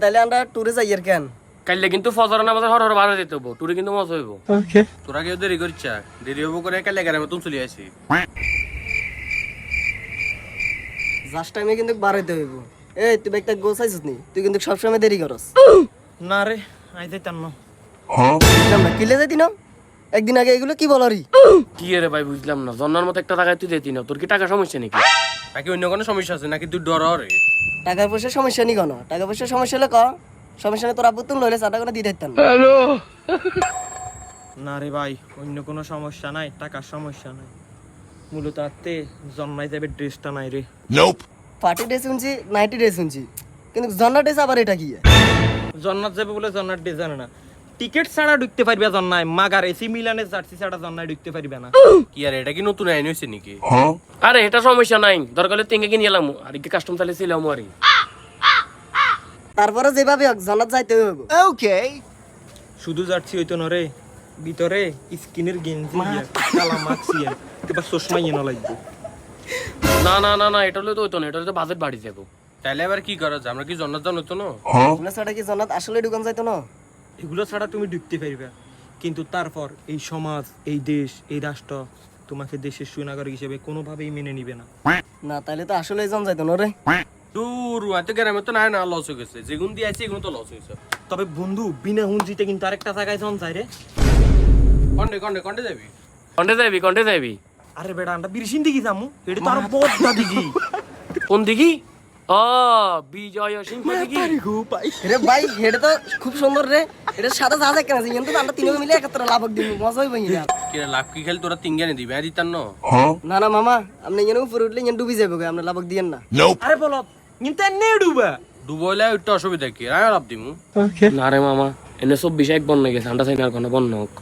তাইলে আমরা ট্যুরে যাই আর কেন কাইলে কিন্তু ফজর নামাজের হর হর বাড়া দিতে হবো টুরে কিন্তু মজা হইব। ওকে তোরা কেউ দেরি করছ দেরি হবো করে কালে গেলে মতন চলে আসি। জাস্ট টাইমে কিন্তু বার হইতে হইব। এই তুই একটা গোছাইছিস নি, তুই কিন্তু সবসময় দেরি করস। না রে আই যাইতাম না। বুঝলাম না কিলে যাইতি না একদিন আগে এগুলো কি বলারি? কি রে ভাই বুঝলাম না, জন্নার মতো একটা টাকায় তুই দিতি না, তোর কি টাকা সমস্যা নাকি? নাকি অন্য কোনো সমস্যা আছে নাকি তুই ডর রে? টাকা পয়সার সমস্যা নি কোনো, টাকা পয়সার সমস্যা হলে ক সমস্যা নেই, তোর আব্বু তুমি লইলে 4 টাকা দিয়ে দিতাম। না রে ভাই অন্য কোনো সমস্যা নাই, টাকার সমস্যা নাই। মূলত আত্মে জন্মাই যাবে ড্রেসটা নাই রে। পার্টি ড্রেস শুনছি, নাইটি ড্রেস শুনছি, কিন্তু জন্না ড্রেস আবার এটা কি? জন্নাত যাবে বলে জন্নার ড্রেস জানে না। টিকিট ছাড়া ঢুকতে পারবে জন্নায়, মাগার এসি মিলানের জার্সি ছাড়া জন্নায় ঢুকতে পারবে না। কি আর এটা কি নতুন আইন হয়েছে নাকি? আরে এটা সমস্যা নাই, দরকার হলে তিনকে কিনে এলাম আর কি কাস্টম চালিয়ে ছিলাম আর তারপরে যেভাবে হোক জন্নাত যাইতে হইব। ওকে শুধু জার্সি হইতো না রে, ভিতরে স্কিনের গেঞ্জি কালা মাছি এবার চশমা এনে লাগবে। না না না না, এটা হলে তো হইতো না, এটা হলে তো বাজেট বাড়ি যাবো। তাইলে আবার কি করা যায়? আমরা কি জন্নত জানো তো না? এগুলো ছাড়া কি জন্নাত আসলে ঢুকান যাইতো না? এগুলো ছাড়া তুমি ঢুকতে পারবে, কিন্তু তারপর এই সমাজ, এই দেশ, এই রাষ্ট্র তোমাকে দেশের সুনাগরিক হিসেবে কোনোভাবেই মেনে নিবে না। না তাইলে তো আসলে জন যাইতো না রে। দূর এত গ্রামে তো নাই না, লস হয়ে গেছে। যেগুন দিয়ে আছে এগুলো তো লস হয়েছে। তবে বন্ধু বিনা হুঞ্জিতে কিন্তু আরেকটা জায়গায় জন যায় রে। কন্ডে কন্ডে কন্ডে যাবি? কন্টে যাবি? আরে বেটা আমরা বিরসিন দিকে যামু, এটা তো আরো বড় দিঘি। কোন দিঘি? ও বিজয় সিংহ দিঘি। রে ভাই এটা তো খুব সুন্দর রে, এটা সাদা জাহাজ কেন আছে, কিন্তু আমরা তিনজন মিলে একত্র লাভক দিব, মজা হইব না? কি রে, লাভ কি খেল তোরা তিন জ্ঞানে দিবি আর দিতাম না? না না মামা, আপনি এখানে উপরে উঠলে এখানে ডুবি যাবো, আমরা লাভক দিয়েন না। আরে বলো কিন্তু এনে ডুবা ডুবইলে একটু অসুবিধা কি? আমি লাভ দিমু। না রে মামা, এনে 24 এক বন্যা গেছে, আন্ডা চাই না কোনো বন্য হোক।